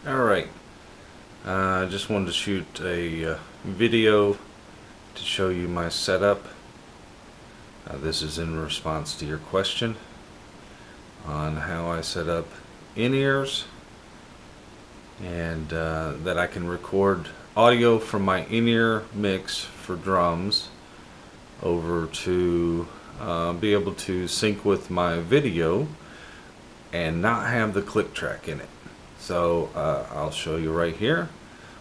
Alright, I just wanted to shoot a video to show you my setup. This is in response to your question on how I set up in-ears and that I can record audio from my in-ear mix for drums over to be able to sync with my video and not have the click track in it. So I'll show you right here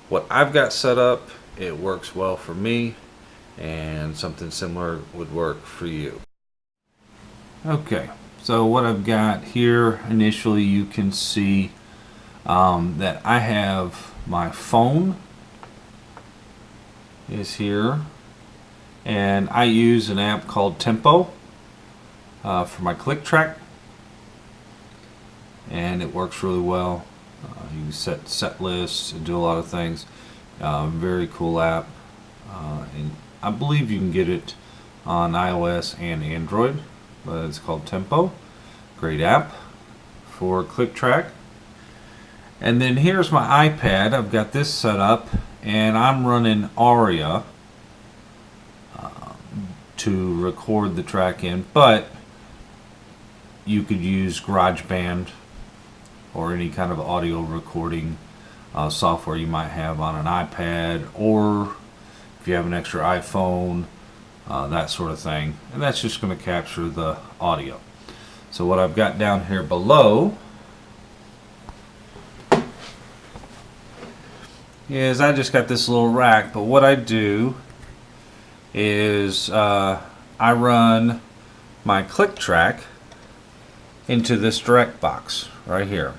what I've got set up. It works well for me, and something similar would work for you. Okay, so what I've got here, initially you can see that I have my phone is here, and I use an app called Tempo for my click track, and it works really well. You can set lists and do a lot of things. Very cool app, and I believe you can get it on iOS and Android, but it's called Tempo. Great app for click track. And then here's my iPad. I've got this set up, and I'm running Aria to record the track in, but you could use GarageBand or any kind of audio recording software you might have on an iPad, or if you have an extra iPhone, that sort of thing. And that's just going to capture the audio. So what I've got down here below is I just got this little rack, but what I do is I run my click track into this direct box right here.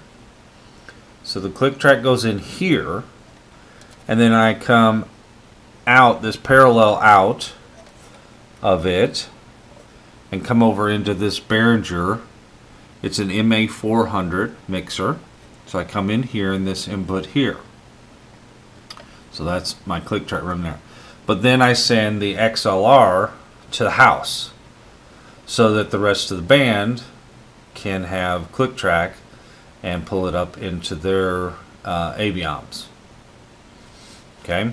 So the click track goes in here, and then I come out this parallel out of it and come over into this Behringer. It's an MA400 mixer, so I come in here in this input here. So that's my click track running there. But then I send the XLR to the house so that the rest of the band can have click track and pull it up into their avions. Okay.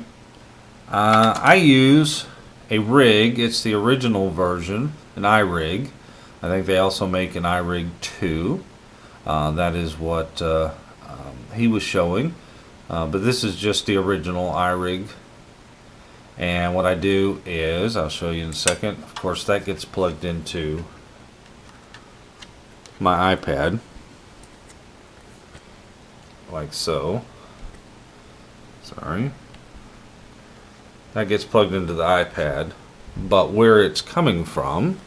I use a rig. It's the original version, an iRig. I think they also make an iRig 2. That is what he was showing. But this is just the original iRig. And what I do is, I'll show you in a second. Of course, that gets plugged into my iPad, like so. Sorry. That gets plugged into the iPad, but where it's coming from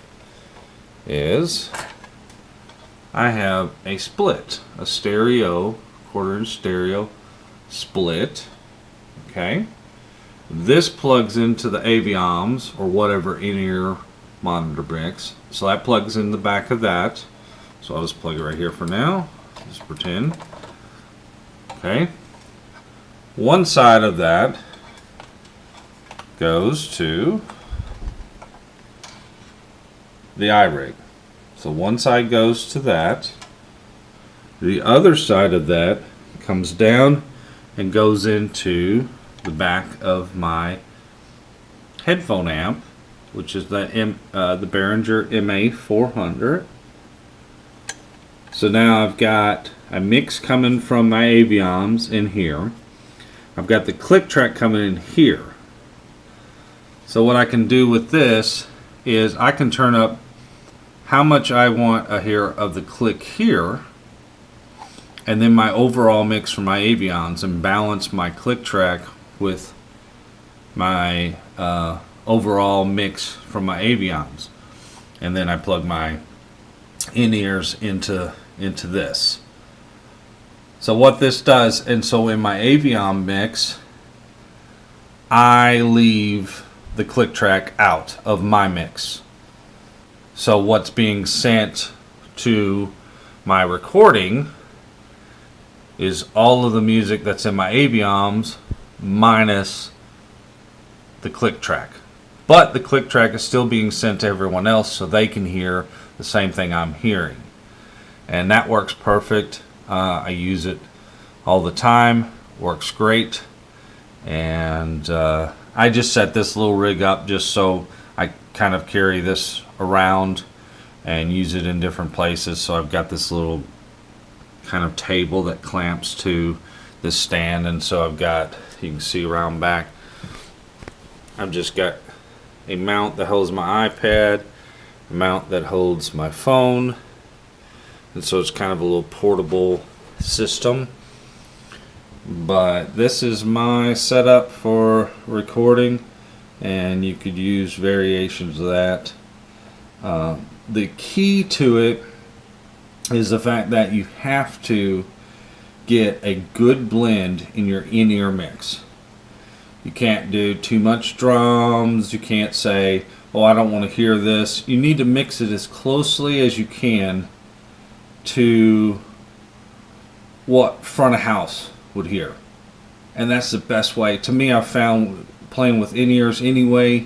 is I have a split, a stereo, quarter-inch stereo split. Okay. This plugs into the Avioms or whatever in-ear monitor mix. So that plugs in the back of that. So I'll just plug it right here for now. Just pretend. Okay. One side of that goes to the iRig. So one side goes to that. The other side of that comes down and goes into the back of my headphone amp, which is the Behringer MA400. So now I've got a mix coming from my Avioms in here. I've got the click track coming in here. So what I can do with this is I can turn up how much I want to hear of the click here, and then my overall mix from my Avions, and balance my click track with my overall mix from my Avions. And then I plug my in-ears into this. So what this does, and so in my Avion mix, I leave the click track out of my mix. So what's being sent to my recording is all of the music that's in my Avioms minus the click track. But the click track is still being sent to everyone else so they can hear the same thing I'm hearing. And that works perfect. I use it all the time. Works great. And I just set this little rig up just so I kind of carry this around and use it in different places. So I've got this little kind of table that clamps to this stand, and so I've got, you can see around back, I've just got a mount that holds my iPad, a mount that holds my phone, and so it's kind of a little portable system. But this is my setup for recording, and you could use variations of that. The key to it is the fact that you have to get a good blend in your in-ear mix. You can't do too much drums. You can't say, oh, I don't want to hear this. You need to mix it as closely as you can to what front of house would hear. And that's the best way. To me, I've found playing with in-ears anyway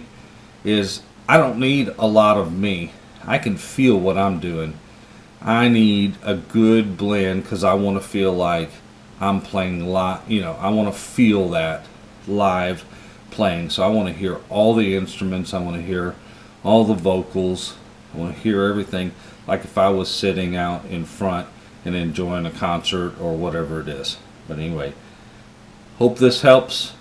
is I don't need a lot of me. I can feel what I'm doing. I need a good blend because I want to feel like I'm playing live. You know, I want to feel that live playing. So I want to hear all the instruments. I want to hear all the vocals. I want to hear everything like if I was sitting out in front and enjoying a concert or whatever it is. But anyway, hope this helps.